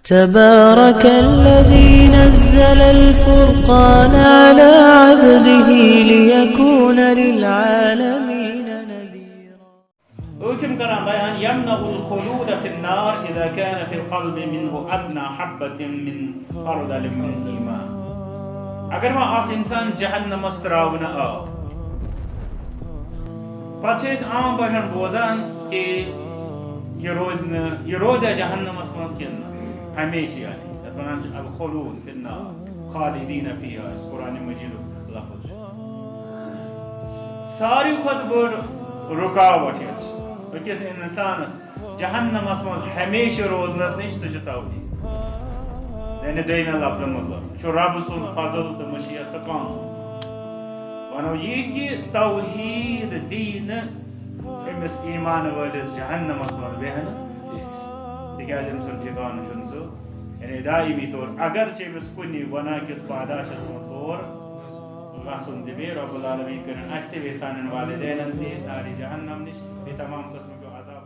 تبارك الذي نزل الفرقان على عبده ليكون للعالمين نذيرا. وكم كلام بيان يمنع الخلود في النار إذا كان في القلب منه أدنى حبة من خردل من إيمان. अगर वह आख इंसान जहन्नम तरावन आव पे आम पढ़न बोजान कि यह रोज जहन्नमस मज कि हमेशा यानी वन अल खुलूद फिन्नार खालिदीन फीहा कुरान मजीद लफ्ज सारी खुद बड़ रुकावट अकिस इंसानस जहन्नमस मज हमेशा रोजनस नश सह तौहीद यानी दोन लफ्जन मज रब सुन फजल तो मशीयत तो काम वनो यह कि तौहीद दीन अमिस ईमान वलिस जहन्नमस मज बेहन तिकाज अम सुन ठिकान सह यानी दायमी तौर अगर अमिस कुन गुनाह किस पादाशस मज तौर गसन बे रब्बुल आलमीन कर सान वालिदैन नारी जहन्नम नश बे तमाम किस्म के अजाब